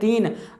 3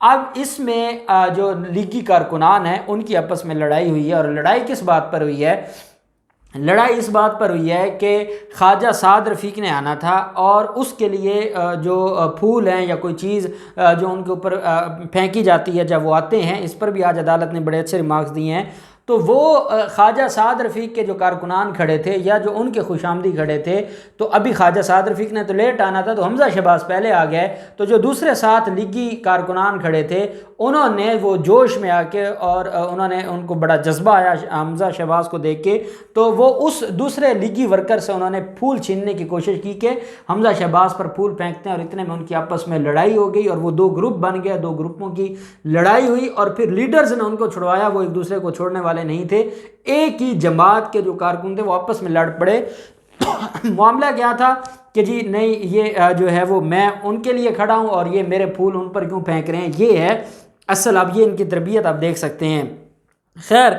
اب اس میں جو لیگی کارکنان ہیں ان کی آپس میں لڑائی ہوئی ہے، اور لڑائی کس بات پر ہوئی ہے؟ لڑائی اس بات پر ہوئی ہے کہ خواجہ سعد رفیق نے آنا تھا، اور اس کے لیے جو پھول ہیں یا کوئی چیز جو ان کے اوپر پھینکی جاتی ہے جب وہ آتے ہیں، اس پر بھی آج عدالت نے بڑے اچھے ریمارکس دیے ہیں۔ تو وہ خواجہ سعد رفیق کے جو کارکنان کھڑے تھے یا جو ان کے خوش آمدی کھڑے تھے، تو ابھی خواجہ سعد رفیق نے تو لیٹ آنا تھا، تو حمزہ شہباز پہلے آ گئے، تو جو دوسرے ساتھ لیگی کارکنان کھڑے تھے انہوں نے وہ جوش میں آ کے، اور انہوں نے ان کو بڑا جذبہ آیا حمزہ شہباز کو دیکھ کے، تو وہ اس دوسرے لیگی ورکر سے انہوں نے پھول چھیننے کی کوشش کی کہ حمزہ شہباز پر پھول پھینکتے ہیں، اور اتنے میں ان کی آپس میں لڑائی ہو گئی، اور وہ دو گروپ بن گئے، دو گروپوں کی لڑائی ہوئی، اور پھر لیڈرز نے ان کو چھڑوایا، وہ ایک دوسرے کو چھوڑنے والے نہیں تھے، ایک ہی جماعت کے جو کارکن تھے وہ آپس میں لڑ پڑے۔ معاملہ کیا تھا کہ جی نہیں، یہ جو ہے وہ میں ان کے لیے کھڑا ہوں اور یہ میرے پھول ان پر کیوں پھینک رہے ہیں، یہ ہے اصل۔ اب یہ ان کی تربیت آپ دیکھ سکتے ہیں۔ خیر،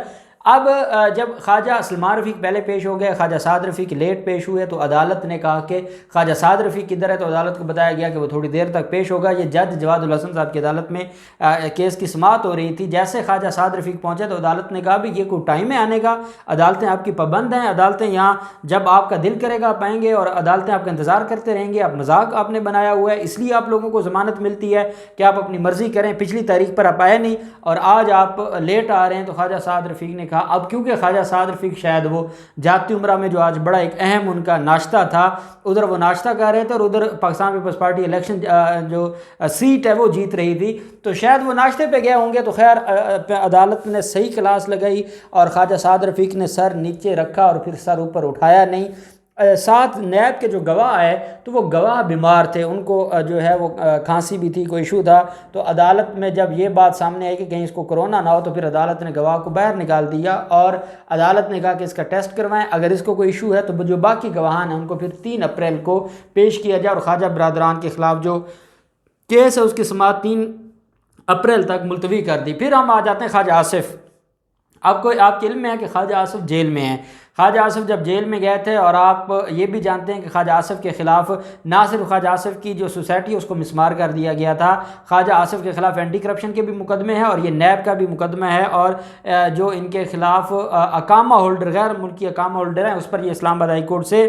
اب جب خواجہ سلمان رفیق پہلے پیش ہو گئے، خواجہ سعد رفیق لیٹ پیش ہوئے، تو عدالت نے کہا کہ خواجہ سعد رفیق کدھر ہے، تو عدالت کو بتایا گیا کہ وہ تھوڑی دیر تک پیش ہوگا۔ یہ جج جواد الحسن صاحب کی عدالت میں کیس کی سماعت ہو رہی تھی، جیسے خواجہ سعد رفیق پہنچے تو عدالت نے کہا بھی یہ کوئی ٹائم ہے آنے کا، عدالتیں آپ کی پابند ہیں، عدالتیں یہاں جب آپ کا دل کرے گا آپ آئیں گے، اور عدالتیں آپ کا انتظار کرتے رہیں گے، آپ مذاق آپ نے بنایا ہوا ہے، اس لیے آپ لوگوں کو ضمانت ملتی ہے کہ آپ اپنی مرضی کریں، پچھلی تاریخ پر آپ آئے نہیں اور آج آپ لیٹ آ رہے ہیں۔ تو خواجہ سعد رفیق نے کہا اب کیونکہ خواجہ سعد رفیق شاید وہ جاتی عمرہ میں جو آج بڑا ایک اہم ان کا ناشتہ تھا، ادھر وہ ناشتہ کر رہے تھے، اور ادھر پاکستان پیپلز پارٹی الیکشن جو سیٹ ہے وہ جیت رہی تھی، تو شاید وہ ناشتے پہ گئے ہوں گے۔ تو خیر عدالت نے صحیح کلاس لگائی، اور خواجہ سعد رفیق نے سر نیچے رکھا اور پھر سر اوپر اٹھایا نہیں۔ ساتھ نیب کے جو گواہ آئے تو وہ گواہ بیمار تھے، ان کو جو ہے وہ کھانسی بھی تھی، کوئی ایشو تھا، تو عدالت میں جب یہ بات سامنے آئی کہ کہیں اس کو کرونا نہ ہو، تو پھر عدالت نے گواہ کو باہر نکال دیا، اور عدالت نے کہا کہ اس کا ٹیسٹ کروائیں، اگر اس کو کوئی ایشو ہے تو جو باقی گواہان ہیں ان کو پھر 3 اپریل کو پیش کیا جائے، اور خواجہ برادران کے خلاف جو کیس ہے اس کی سماعت 3 اپریل تک ملتوی کر دی۔ پھر ہم آ جاتے ہیں خواجہ آصف۔ آپ کے علم میں ہے کہ خواجہ آصف جیل میں ہیں۔ خواجہ آصف جب جیل میں گئے تھے، اور آپ یہ بھی جانتے ہیں کہ خواجہ آصف کے خلاف نہ صرف خواجہ آصف کی جو سوسائٹی ہے اس کو مسمار کر دیا گیا تھا، خواجہ آصف کے خلاف اینٹی کرپشن کے بھی مقدمے ہیں، اور یہ نیب کا بھی مقدمہ ہے، اور جو ان کے خلاف اقامہ ہولڈر، غیر ملکی اقامہ ہولڈر ہیں، اس پر یہ اسلام آباد ہائی کورٹ سے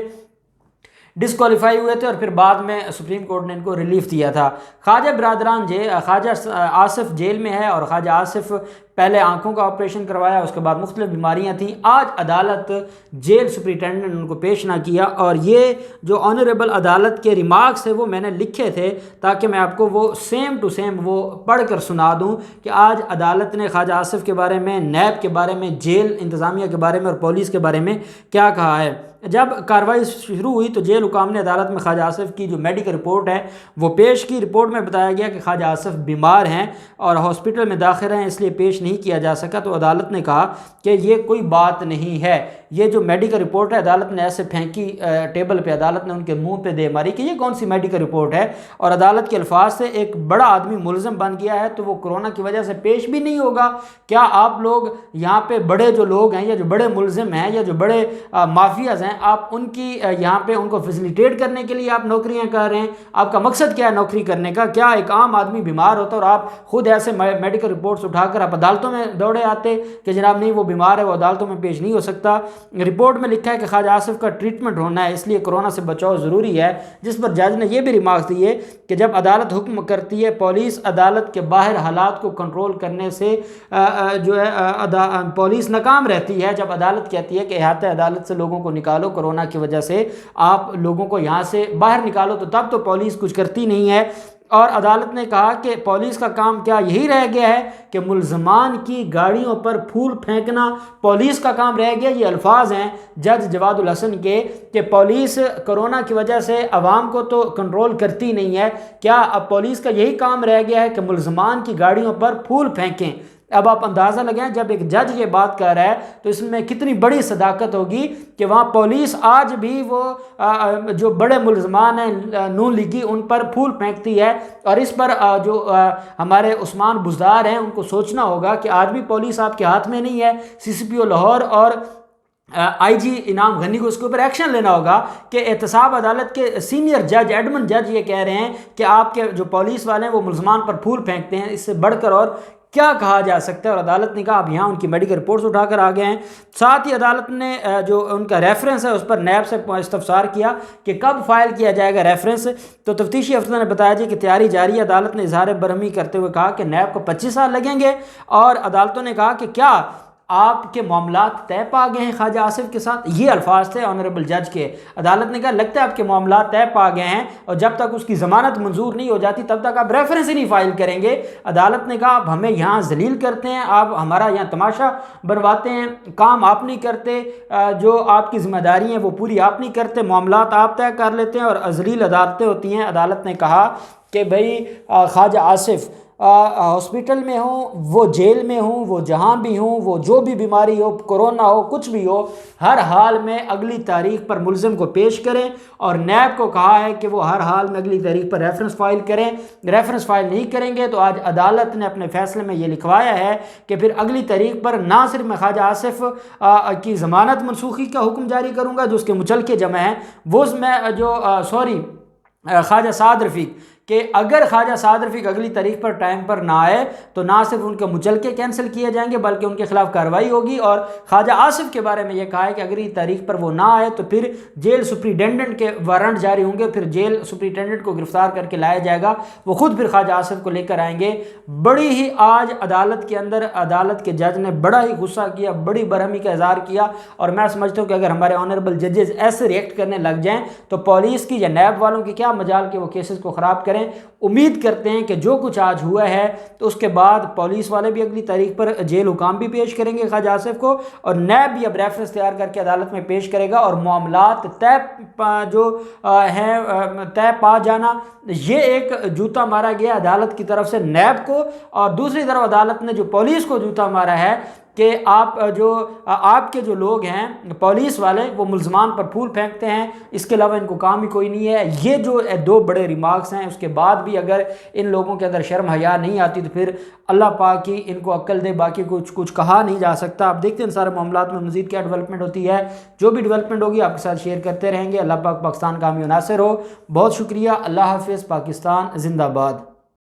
ڈسکوالیفائی ہوئے تھے، اور پھر بعد میں سپریم کورٹ نے ان کو ریلیف دیا تھا۔ خواجہ آصف جیل میں ہے، اور خواجہ آصف پہلے آنکھوں کا آپریشن کروایا، اس کے بعد مختلف بیماریاں تھیں۔ آج عدالت جیل سپرنٹینڈنٹ نے ان کو پیش نہ کیا، اور یہ جو آنریبل عدالت کے ریمارکس تھے وہ میں نے لکھے تھے تاکہ میں آپ کو وہ سیم ٹو سیم وہ پڑھ کر سنا دوں کہ آج عدالت نے خواجہ آصف کے بارے میں، نیب کے بارے میں، جیل انتظامیہ کے بارے میں اور پولیس کے بارے میں کیا کہا ہے۔ جب کارروائی شروع ہوئی تو جیل حکام نے عدالت میں خواجہ آصف کی جو میڈیکل رپورٹ ہے وہ پیش کی۔ رپورٹ میں بتایا گیا کہ خواجہ آصف بیمار ہیں اور ہاسپٹل میں داخل ہیں، اس لیے پیش نہیں کیا جا سکا۔ تو عدالت نے کہا کہ یہ کوئی بات نہیں ہے، یہ جو میڈیکل رپورٹ ہے، عدالت نے ایسے پھینکی ٹیبل پہ، عدالت نے ان کے منہ پہ دے ماری کہ یہ کون سی میڈیکل رپورٹ ہے، اور عدالت کے الفاظ سے ایک بڑا آدمی ملزم بن گیا ہے تو وہ کرونا کی وجہ سے پیش بھی نہیں ہوگا۔ کیا آپ لوگ یہاں پہ بڑے جو لوگ ہیں یا جو بڑے ملزم ہیں یا جو بڑے مافیاز ہیں، آپ ان کی یہاں پہ ان کو فیسیلیٹیٹ کرنے کے لیے آپ نوکریاں کر رہے ہیں؟ آپ کا مقصد کیا ہے نوکری کرنے کا؟ کیا ایک عام آدمی بیمار ہوتا اور آپ خود ایسے میڈیکل رپورٹس اٹھا کر آپ عدالتوں میں دوڑے آتے کہ جناب نہیں وہ بیمار ہے، وہ عدالتوں میں پیش نہیں ہو سکتا؟ رپورٹ میں لکھا ہے کہ خواجہ آصف کا ٹریٹمنٹ ہونا ہے، اس لیے کرونا سے بچاؤ ضروری ہے، جس پر جج نے یہ بھی ریمارکس دیے کہ جب عدالت حکم کرتی ہے، پولیس عدالت کے باہر حالات کو کنٹرول کرنے سے جو ہے پولیس ناکام رہتی ہے۔ جب عدالت کہتی ہے کہ احاطہ عدالت سے لوگوں کو نکالو، کرونا کی وجہ سے آپ لوگوں کو یہاں سے باہر نکالو، تو تب تو پولیس کچھ کرتی نہیں ہے۔ اور عدالت نے کہا کہ پولیس کا کام کیا یہی رہ گیا ہے کہ ملزمان کی گاڑیوں پر پھول پھینکنا پولیس کا کام رہ گیا؟ یہ الفاظ ہیں جج جواد الحسن کے کہ پولیس کرونا کی وجہ سے عوام کو تو کنٹرول کرتی نہیں ہے، کیا اب پولیس کا یہی کام رہ گیا ہے کہ ملزمان کی گاڑیوں پر پھول پھینکیں؟ اب آپ اندازہ لگائیں جب ایک جج یہ بات کہہ رہا ہے تو اس میں کتنی بڑی صداقت ہوگی کہ وہاں پولیس آج بھی وہ جو بڑے ملزمان ہیں نون لیگی ان پر پھول پھینکتی ہے۔ اور اس پر جو ہمارے عثمان بزدار ہیں ان کو سوچنا ہوگا کہ آج بھی پولیس آپ کے ہاتھ میں نہیں ہے۔ سی سی پی او لاہور اور آئی جی انعام غنی کو اس کے اوپر ایکشن لینا ہوگا کہ احتساب عدالت کے سینئر جج ایڈمن جج یہ کہہ رہے ہیں کہ آپ کے جو پولیس والے ہیں وہ ملزمان پر پھول پھینکتے ہیں، اس سے بڑھ کر اور کیا کہا جا سکتا ہے۔ اور عدالت نے کہا اب یہاں ان کی میڈیکل رپورٹس اٹھا کر آ گئے ہیں۔ ساتھ ہی عدالت نے جو ان کا ریفرنس ہے اس پر نیب سے استفسار کیا کہ کب فائل کیا جائے گا ریفرنس، تو تفتیشی افسر نے بتایا جی کہ تیاری جاری ہے۔ عدالت نے اظہار برہمی کرتے ہوئے کہا کہ نیب کو 25 سال لگیں گے، اور عدالتوں نے کہا کہ کیا آپ کے معاملات طے پا گئے ہیں خواجہ آصف کے ساتھ، یہ الفاظ تھے آنریبل جج کے۔ عدالت نے کہا لگتا ہے آپ کے معاملات طے پا گئے ہیں، اور جب تک اس کی ضمانت منظور نہیں ہو جاتی تب تک آپ ریفرنس ہی نہیں فائل کریں گے۔ عدالت نے کہا آپ ہمیں یہاں ذلیل کرتے ہیں، آپ ہمارا یہاں تماشا بنواتے ہیں، کام آپ نہیں کرتے، جو آپ کی ذمہ داری ہیں وہ پوری آپ نہیں کرتے، معاملات آپ طے کر لیتے ہیں اور ذلیل عدالتیں ہوتی ہیں۔ عدالت نے کہا کہ بھئی خواجہ آصف ہاسپٹل میں ہوں، وہ جیل میں ہوں، وہ جہاں بھی ہوں، وہ جو بھی بیماری ہو، کرونا ہو، کچھ بھی ہو، ہر حال میں اگلی تاریخ پر ملزم کو پیش کریں، اور نیب کو کہا ہے کہ وہ ہر حال میں اگلی تاریخ پر ریفرنس فائل کریں۔ ریفرنس فائل نہیں کریں گے تو آج عدالت نے اپنے فیصلے میں یہ لکھوایا ہے کہ پھر اگلی تاریخ پر نہ صرف میں خواجہ آصف کی ضمانت منسوخی کا حکم جاری کروں گا جو اس کے مچلکے جمع ہیں، وہ میں جو خواجہ سعد رفیق، کہ اگر خواجہ سعد رفیق اگلی تاریخ پر ٹائم پر نہ آئے تو نہ صرف ان کے مچلکے کینسل کیے جائیں گے بلکہ ان کے خلاف کارروائی ہوگی۔ اور خواجہ آصف کے بارے میں یہ کہا ہے کہ اگلی تاریخ پر وہ نہ آئے تو پھر جیل سپریڈنڈنٹ کے وارنٹ جاری ہوں گے، پھر جیل سپریڈنڈنٹ کو گرفتار کر کے لایا جائے گا، وہ خود پھر خواجہ آصف کو لے کر آئیں گے۔ بڑی ہی آج عدالت کے اندر عدالت کے جج نے بڑا ہی غصہ کیا، بڑی برہمی کا اظہار کیا، اور میں سمجھتا ہوں کہ اگر ہمارے آنریبل ججز ایسے ریئیکٹ کرنے لگ جائیں تو پولیس کی یا نیب والوں کی کیا مجال کہ وہ کیسز کو خراب کریں۔ امید کرتے ہیں کہ جو کچھ آج ہوا ہے تو اس کے بعد پولیس والے بھی اگلی تاریخ پر جیل حکام بھی پیش کریں گے خواجہ آصف کو، اور نیب بھی اب ریفرنس تیار کر کے عدالت میں پیش کرے گا، اور معاملات طے پا جانا، یہ ایک جوتا مارا گیا عدالت کی طرف سے نیب کو، اور دوسری طرف عدالت نے جو پولیس کو جوتا مارا ہے کہ آپ کے جو لوگ ہیں پولیس والے وہ ملزمان پر پھول پھینکتے ہیں، اس کے علاوہ ان کو کام ہی کوئی نہیں ہے۔ یہ جو دو بڑے ریمارکس ہیں، اس کے بعد بھی اگر ان لوگوں کے اندر شرم حیا نہیں آتی تو پھر اللہ پاک ہی ان کو عقل دے، باقی کچھ کہا نہیں جا سکتا۔ آپ دیکھتے ہیں ان سارے معاملات میں مزید کیا ڈیولپمنٹ ہوتی ہے، جو بھی ڈیولپمنٹ ہوگی آپ کے ساتھ شیئر کرتے رہیں گے۔ اللہ پاک پاکستان کامیاب و ناصر ہو۔ بہت شکریہ، اللہ حافظ، پاکستان زندہ باد۔